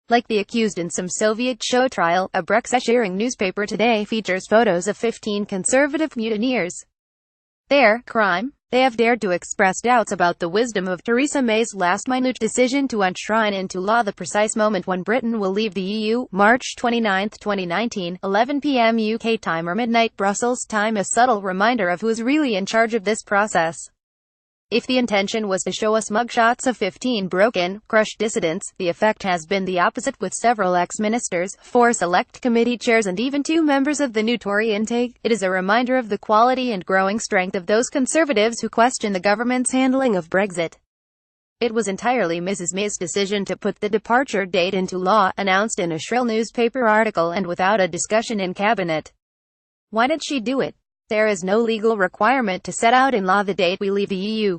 Like the accused in some Soviet show trial, a Brexitcheering newspaper today features photos of 15 conservative mutineers. Their crime? They have dared to express doubts about the wisdom of Theresa May's last-minute decision to enshrine into law the precise moment when Britain will leave the EU, March 29, 2019, 11 p.m. UK time or midnight Brussels time, a subtle reminder of who's really in charge of this process. If the intention was to show us mugshots of 15 broken, crushed dissidents, the effect has been the opposite, with several ex-ministers, 4 select committee chairs and even 2 members of the new Tory intake. It is a reminder of the quality and growing strength of those conservatives who question the government's handling of Brexit. It was entirely Mrs May's decision to put the departure date into law, announced in a shrill newspaper article and without a discussion in cabinet. Why did she do it? There is no legal requirement to set out in law the date we leave the EU.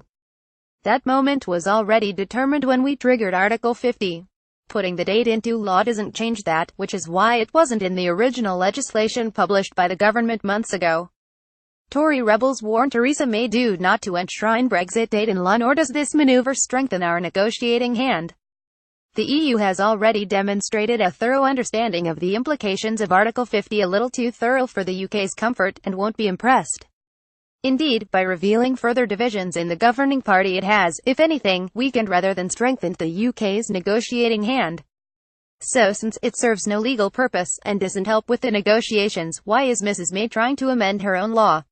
That moment was already determined when we triggered Article 50. Putting the date into law doesn't change that, which is why it wasn't in the original legislation published by the government months ago. Tory rebels warn Theresa May not to enshrine Brexit date in law, nor does this maneuver strengthen our negotiating hand. The EU has already demonstrated a thorough understanding of the implications of Article 50, a little too thorough for the UK's comfort, and won't be impressed. Indeed, by revealing further divisions in the governing party, it has, if anything, weakened rather than strengthened the UK's negotiating hand. So, since it serves no legal purpose, and doesn't help with the negotiations, why is Mrs May trying to amend her own law?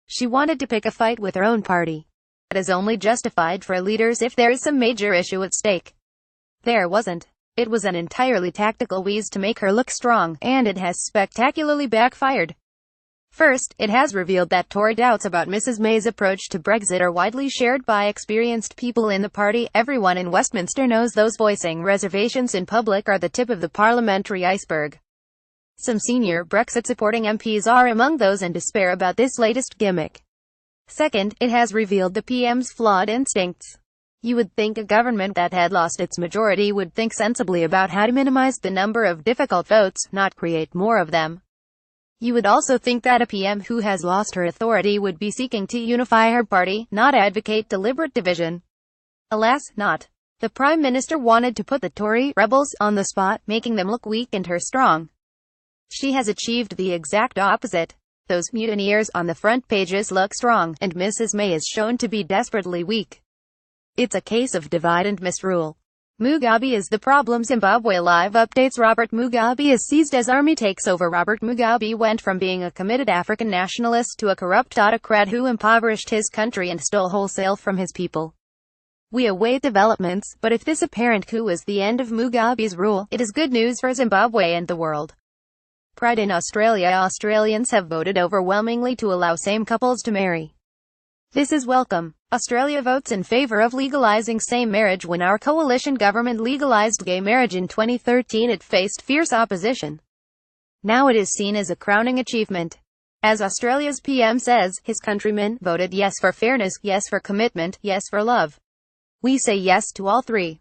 She wanted to pick a fight with her own party. That is only justified for leaders if there is some major issue at stake. There wasn't. It was an entirely tactical wheeze to make her look strong, and it has spectacularly backfired. First, it has revealed that Tory doubts about Mrs May's approach to Brexit are widely shared by experienced people in the party. Everyone in Westminster knows those voicing reservations in public are the tip of the parliamentary iceberg. Some senior Brexit-supporting MPs are among those in despair about this latest gimmick. Second, it has revealed the PM's flawed instincts. You would think a government that had lost its majority would think sensibly about how to minimize the number of difficult votes, not create more of them. You would also think that a PM who has lost her authority would be seeking to unify her party, not advocate deliberate division. Alas, not. The Prime Minister wanted to put the Tory rebels on the spot, making them look weak and her strong. She has achieved the exact opposite. Those mutineers on the front pages look strong, and Mrs May is shown to be desperately weak. It's a case of divide and misrule. Mugabe is the problem. Zimbabwe Live updates: Robert Mugabe is seized as army takes over. Robert Mugabe went from being a committed African nationalist to a corrupt autocrat who impoverished his country and stole wholesale from his people. We await developments, but if this apparent coup is the end of Mugabe's rule, it is good news for Zimbabwe and the world. Pride in Australia. Australians have voted overwhelmingly to allow same couples to marry. This is welcome. Australia votes in favour of legalising same marriage. When our coalition government legalised gay marriage in 2013, it faced fierce opposition. Now it is seen as a crowning achievement. As Australia's PM says, his countrymen voted yes for fairness, yes for commitment, yes for love. We say yes to all three.